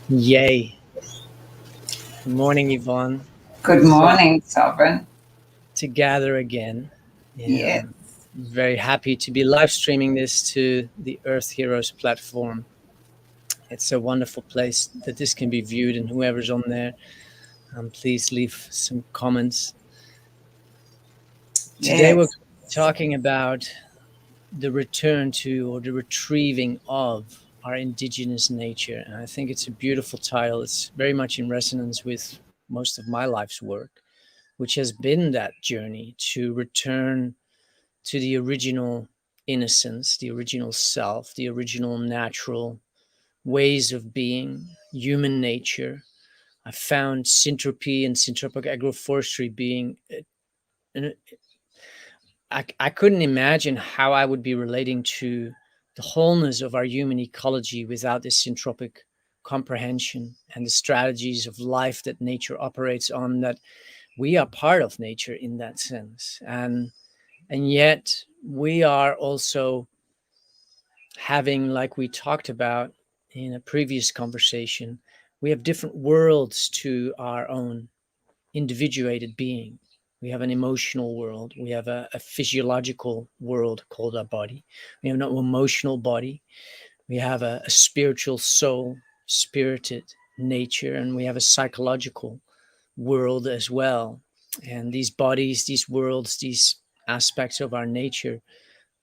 Yay. Good morning, Yvonne. Good So morning, Sovereign. to gather again. Yes, Very happy to be live streaming this to the Earth Heroes platform. It's a wonderful place that this can be viewed, and whoever's on there, please leave some comments. Today we're yes, talking about the return to or the retrieving of our indigenous nature. And I think it's a beautiful title. It's very much in resonance with most of my life's work, which has been that journey to return to the original innocence, the original self, the original natural ways of being, human nature. I found syntropy and syntropic agroforestry being, I couldn't imagine how I would be relating to the wholeness of our human ecology without this syntropic comprehension and the strategies of life that nature operates on, that we are part of nature in that sense. And yet we are also having, like we talked about in a previous conversation, we have different worlds to our own individuated being. We have an emotional world. We have a physiological world called our body. We have an emotional body. We have a spiritual soul, spirited nature, and we have a psychological world as well. And these bodies, these worlds, these aspects of our nature,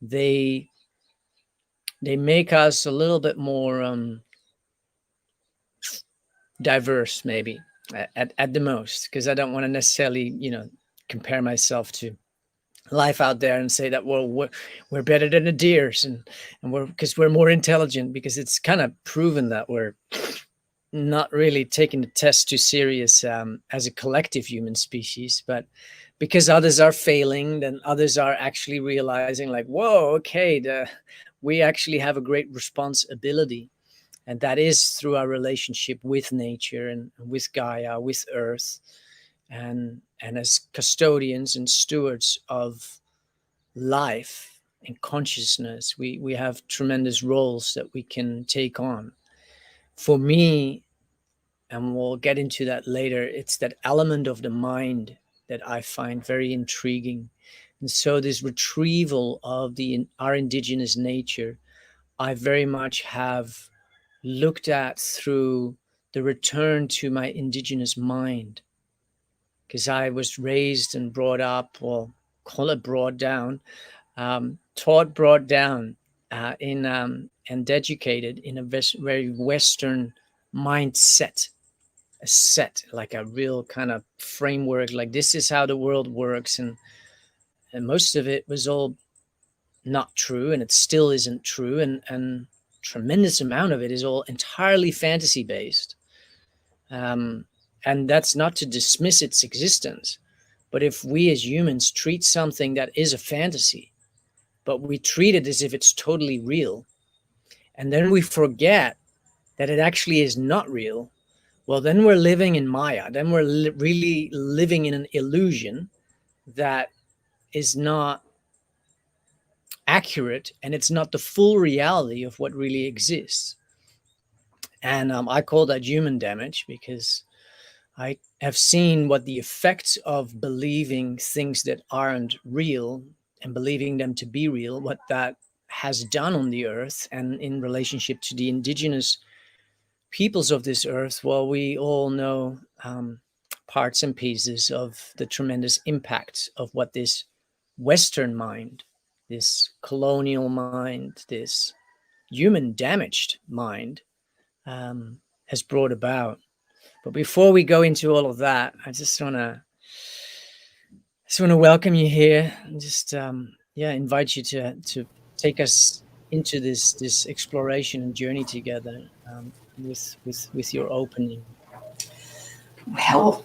they make us a little bit more diverse, maybe at the most, because I don't want to necessarily, compare myself to life out there and say that, well, we're better than the deers, and we're because we're more intelligent, because it's kind of proven that we're not really taking the test too serious as a collective human species. But because others are failing, then others are actually realizing, like, whoa, okay, we actually have a great responsibility, and that is through our relationship with nature and with Gaia, with Earth, and as custodians and stewards of life and consciousness, we have tremendous roles that we can take on. For me, and we'll get into that later, it's that element of the mind that I find very intriguing. And so this retrieval of our indigenous nature, I very much have looked at through the return to my indigenous mind, because I was raised and brought up, or call it brought down, brought down and educated in a very Western mindset, a set, like a real kind of framework, like this is how the world works. And most of it was all not true, and it still isn't true. And tremendous amount of it is all entirely fantasy based. And that's not to dismiss its existence. But if we as humans treat something that is a fantasy, but we treat it as if it's totally real, and then we forget that it actually is not real, well, then we're living in Maya. Then we're really living in an illusion that is not accurate, and it's not the full reality of what really exists. And I call that human damage, because I have seen what the effects of believing things that aren't real and believing them to be real, what that has done on the earth and in relationship to the indigenous peoples of this earth. Well, we all know parts and pieces of the tremendous impact of what this Western mind, this colonial mind, this human damaged mind has brought about. But before we go into all of that, I just want to welcome you here and just invite you to take us into this exploration and journey together, with your opening. well,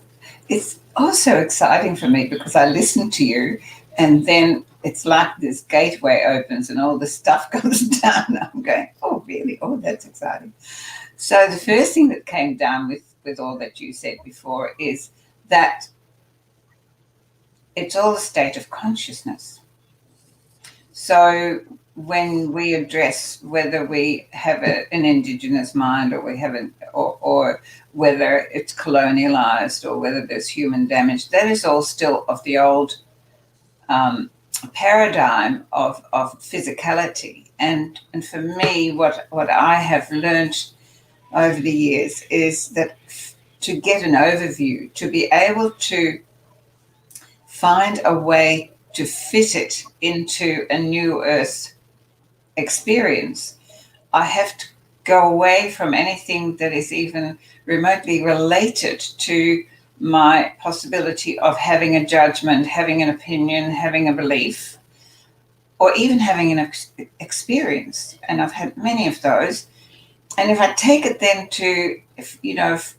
it's also exciting for me because I listen to you and then it's like this gateway opens and all this stuff comes down. I'm going, oh, really? Oh, that's exciting. So the first thing that came down with all that you said before is that it's all a state of consciousness. So when we address whether we have an Indigenous mind or we haven't, or whether it's colonialized or whether there's human damage, that is all still of the old paradigm of physicality. And for me, what I have learned over the years is that to get an overview, to be able to find a way to fit it into a new earth experience, I have to go away from anything that is even remotely related to my possibility of having a judgment, having an opinion, having a belief, or even having an experience. And I've had many of those. And if I take it then to,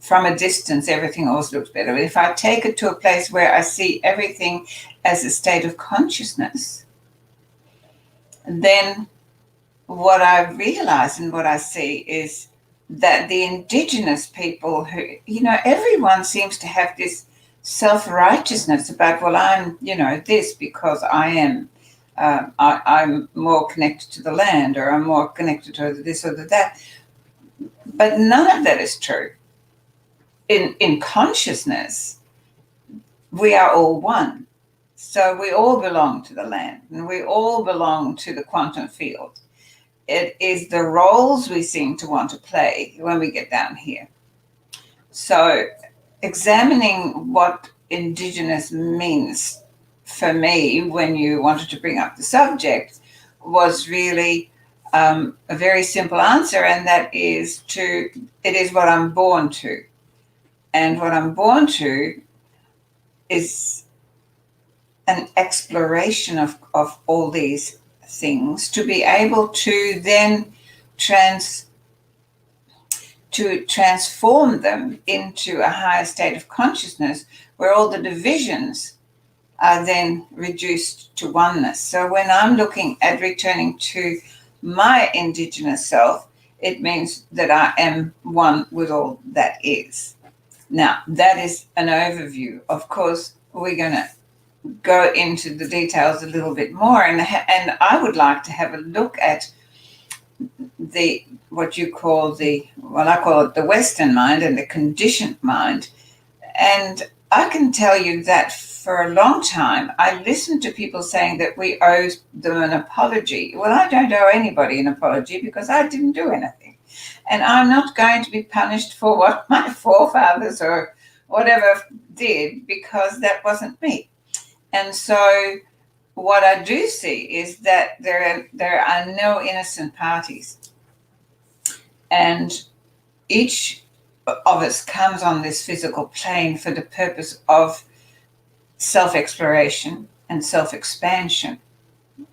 from a distance, everything always looks better. But if I take it to a place where I see everything as a state of consciousness, then what I realize and what I see is that the Indigenous people who, everyone seems to have this self-righteousness about, well, I'm, this because I am, I'm more connected to the land, or I'm more connected to this or that. But none of that is true. In consciousness, we are all one. So we all belong to the land, and we all belong to the quantum field. It is the roles we seem to want to play when we get down here. So examining what Indigenous means for me when you wanted to bring up the subject was really a very simple answer, and that is it is what I'm born to. And what I'm born to is an exploration of all these things, to be able to then transform them into a higher state of consciousness where all the divisions are then reduced to oneness. So when I'm looking at returning to my Indigenous self, it means that I am one with all that is. Now, that is an overview. Of course, we're going to go into the details a little bit more, and I would like to have a look at what you call I call it the Western mind and the conditioned mind. And I can tell you that for a long time, I listened to people saying that we owe them an apology. Well, I don't owe anybody an apology because I didn't do anything. And I'm not going to be punished for what my forefathers or whatever did, because that wasn't me. And so what I do see is that there are no innocent parties. And each of us comes on this physical plane for the purpose of self-exploration and self-expansion,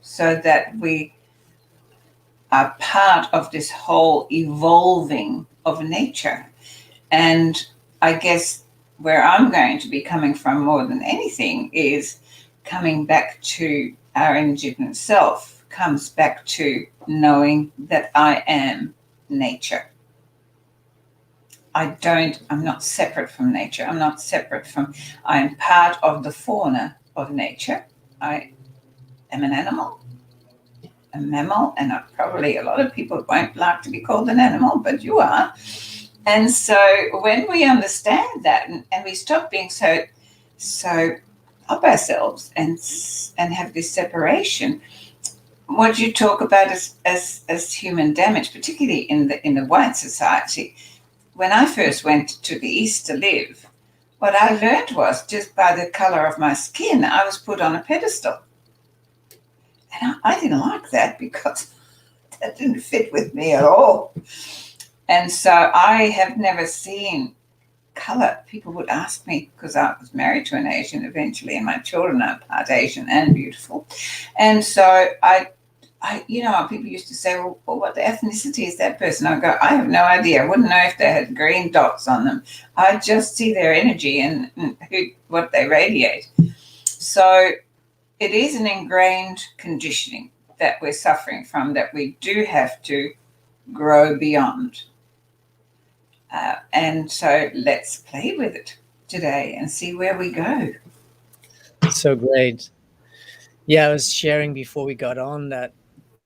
so that we are part of this whole evolving of nature. And I guess where I'm going to be coming from more than anything is coming back to our Indigenous self, comes back to knowing that I am nature. I'm not separate from nature. I am part of the fauna of nature. I am an animal, a mammal, and probably a lot of people won't like to be called an animal, but you are. And so when we understand that and we stop being so of ourselves and have this separation, what you talk about as human damage, particularly in the white society. When I first went to the East to live, what I learned was just by the color of my skin, I was put on a pedestal. And I didn't like that because that didn't fit with me at all. And so I have never seen color. People would ask me, because I was married to an Asian eventually, and my children are part Asian and beautiful. And so people used to say, well, what ethnicity is that person? I go, I have no idea. I wouldn't know if they had green dots on them. I just see their energy and what they radiate. So it is an ingrained conditioning that we're suffering from, that we do have to grow beyond. And so let's play with it today and see where we go. So great. Yeah, I was sharing before we got on that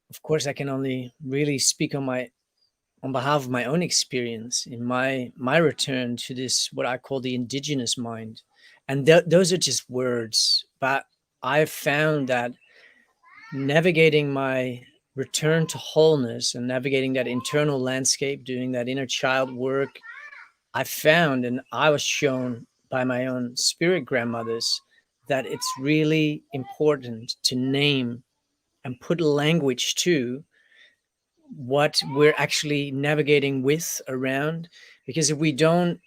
of course, I can only really speak on behalf of my own experience in my return to this what I call the indigenous mind, and those are just words, but I've found that navigating my return to wholeness and navigating that internal landscape, doing that inner child work, I found and I was shown by my own spirit grandmothers that it's really important to name and put language to what we're actually navigating with around, because if we don't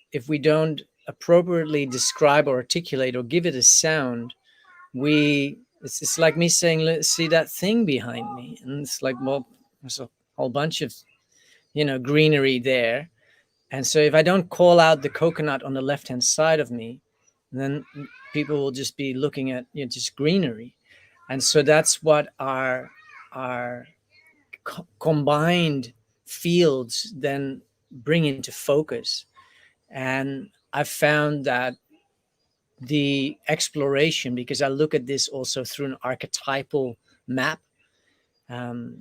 appropriately describe or articulate or give it a sound, it's like me saying, let's see that thing behind me, and it's like, well, there's a whole bunch of greenery there. And so if I don't call out the coconut on the left hand side of me, then people will just be looking at just greenery. And so that's what our combined fields then bring into focus. And I've found that the exploration, because I look at this also through an archetypal map,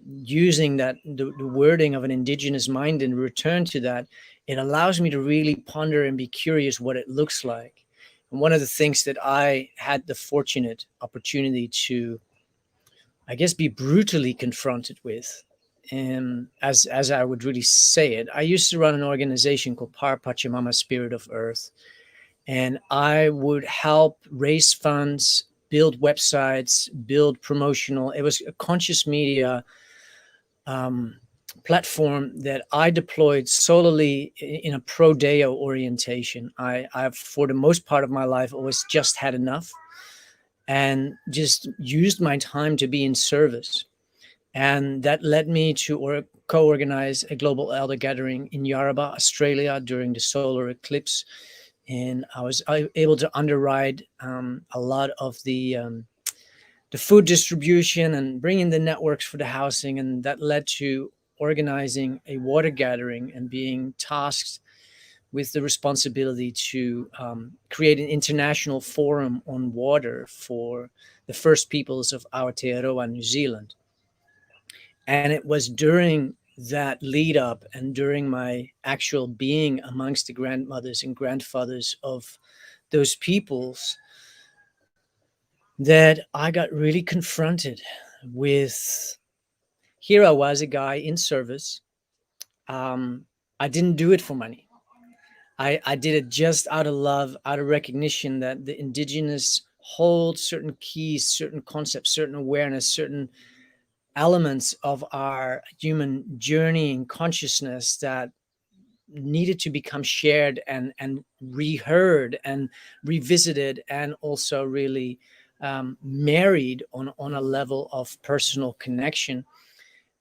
using the wording of an indigenous mind and return to that, it allows me to really ponder and be curious what it looks like. And one of the things that I had the fortunate opportunity to, I guess, be brutally confronted with, as I would really say it, I used to run an organization called Par Pachamama Spirit of Earth, and I would help raise funds, build websites, build promotional. It was a conscious media platform that I deployed solely in a pro deo orientation. I've, for the most part of my life, always just had enough and just used my time to be in service. And that led me to co-organize a global elder gathering in Yarrabah, Australia during the solar eclipse. And I was able to underwrite a lot of the food distribution and bringing the networks for the housing. And that led to organizing a water gathering and being tasked with the responsibility to create an international forum on water for the First Peoples of Aotearoa, New Zealand. And it was during that lead up and during my actual being amongst the grandmothers and grandfathers of those peoples that I got really confronted with. Here I was, a guy in service. I didn't do it for money. I did it just out of love, out of recognition that the indigenous hold certain keys, certain concepts, certain awareness, certain elements of our human journey and consciousness that needed to become shared and reheard and revisited, and also really married on a level of personal connection,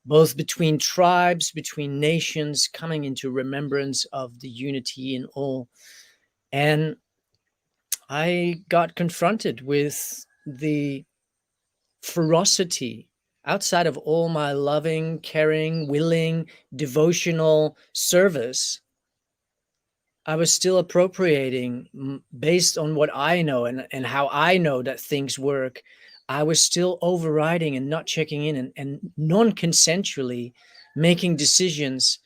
both between tribes, between nations, coming into remembrance of the unity in all. And I got confronted with the ferocity outside of all my loving, caring, willing, devotional service. I was still appropriating based on what I know and how I know that things work. I was still overriding and not checking in and non-consensually making decisions.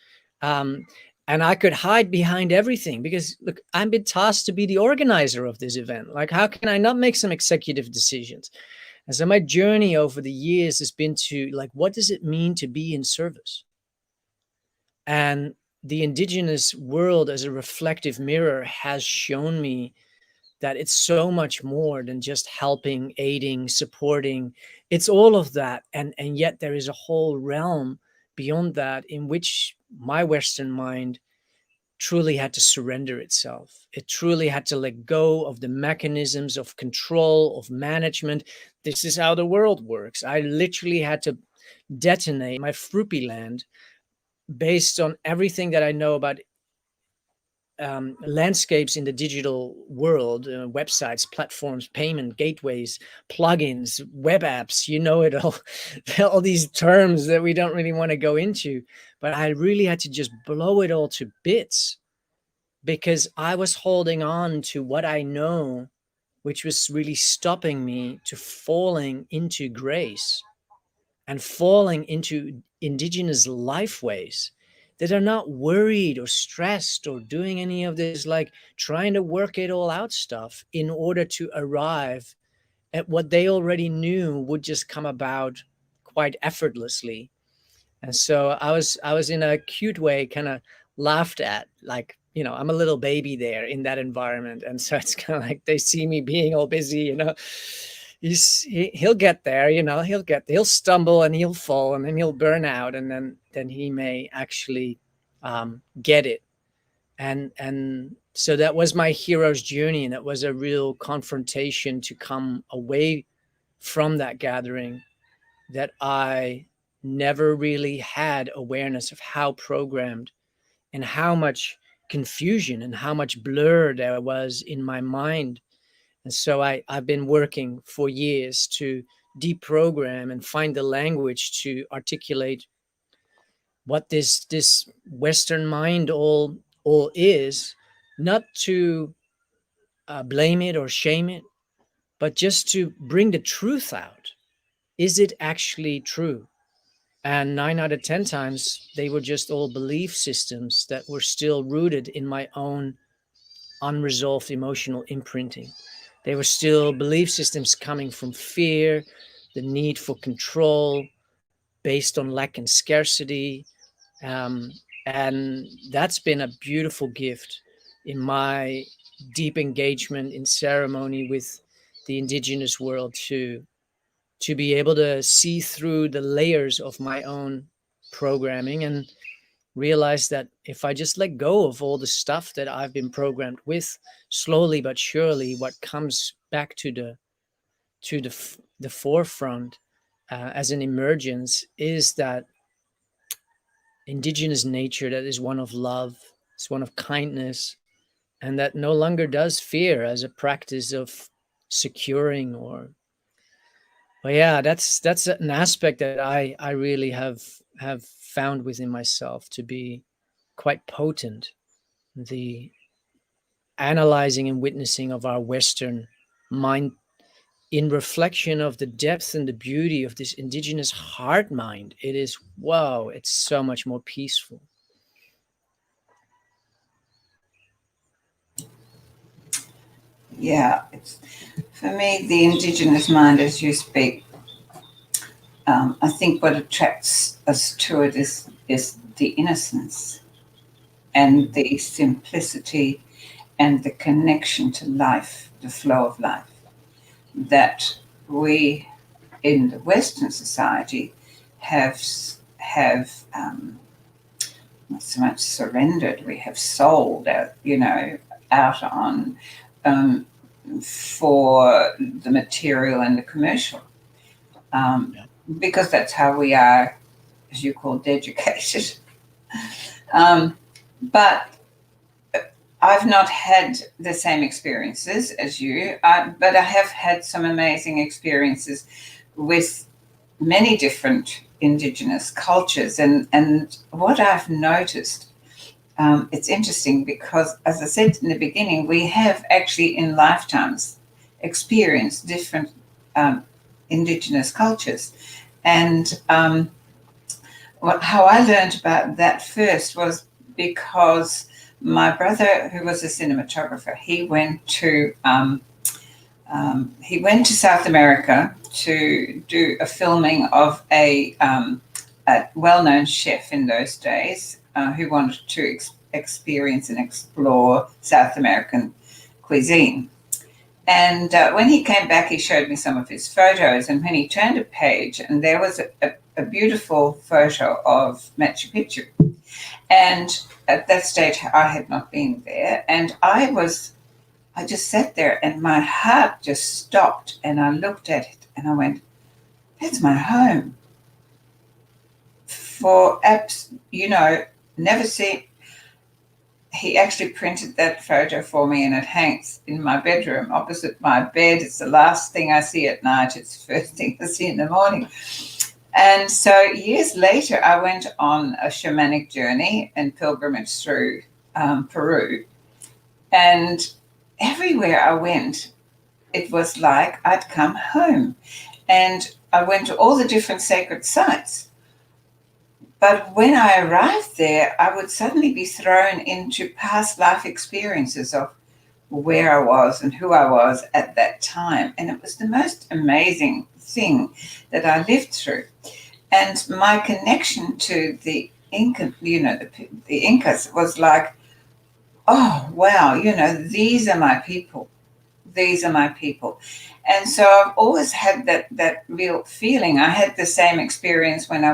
Um, and I could hide behind everything because, look, I'm been tasked to be the organizer of this event. Like, how can I not make some executive decisions? And so my journey over the years has been to, like, what does it mean to be in service? And the indigenous world as a reflective mirror has shown me that it's so much more than just helping, aiding, supporting. It's all of that. And yet there is a whole realm beyond that in which my Western mind truly had to surrender itself. It truly had to let go of the mechanisms of control, of management. This is how the world works. I literally had to detonate my Fruppy land based on everything that I know about landscapes in the digital world, websites, platforms, payment gateways, plugins, web apps, you know it all, all these terms that we don't really want to go into. But I really had to just blow it all to bits because I was holding on to what I know, which was really stopping me to falling into grace. and falling into indigenous life ways that are not worried or stressed or doing any of this, like trying to work it all out stuff in order to arrive at what they already knew would just come about quite effortlessly. And so I was in a cute way kind of laughed at, like, I'm a little baby there in that environment. And so it's kind of like they see me being all busy, he'll get there, he'll stumble and he'll fall and then he'll burn out, and then he may actually get it. And so that was my hero's journey, and that was a real confrontation to come away from that gathering, that I never really had awareness of how programmed and how much confusion and how much blur there was in my mind. And so I've been working for years to deprogram and find the language to articulate what this Western mind all is, not to blame it or shame it, but just to bring the truth out. Is it actually true? And 9 out of 10 times, they were just all belief systems that were still rooted in my own unresolved emotional imprinting. They were still belief systems coming from fear, the need for control based on lack and scarcity. Um, and that's been a beautiful gift in my deep engagement in ceremony with the indigenous world, to be able to see through the layers of my own programming and realize that if I just let go of all the stuff that I've been programmed with, slowly but surely, what comes back to the forefront as an emergence is that indigenous nature that is one of love, it's one of kindness, and that no longer does fear as a practice of securing or. But yeah, that's an aspect that I really have found within myself to be quite potent. The analyzing and witnessing of our Western mind in reflection of the depth and the beauty of this indigenous heart mind. It is, wow, it's so much more peaceful. Yeah, for me, the Indigenous mind, as you speak, I think what attracts us to it is the innocence and the simplicity and the connection to life, the flow of life, that we in the Western society have not so much surrendered. We have sold out, out on for the material and the commercial, because that's how we are, as you call, educated. But I've not had the same experiences as you, but I have had some amazing experiences with many different Indigenous cultures. And what I've noticed, it's interesting because, as I said in the beginning, we have actually in lifetimes experienced different Indigenous cultures. And how I learned about that first was because my brother, who was a cinematographer, he went to South America to do a filming of a well-known chef in those days who wanted to experience and explore South American cuisine. And when he came back, he showed me some of his photos. And when he turned a page, and there was a beautiful photo of Machu Picchu. And at that stage, I had not been there. And I just sat there and my heart just stopped. And I looked at it and I went, that's my home. For apps, never see. He actually printed that photo for me and it hangs in my bedroom opposite my bed. It's the last thing I see at night. It's the first thing I see in the morning. And so years later, I went on a shamanic journey and pilgrimage through Peru. And everywhere I went, it was like I'd come home. And I went to all the different sacred sites. But when I arrived there, I would suddenly be thrown into past life experiences of where I was and who I was at that time. And it was the most amazing thing that I lived through. And my connection to the Inca, the Incas was like, oh, wow, these are my people. These are my people. And so I've always had that real feeling. I had the same experience when I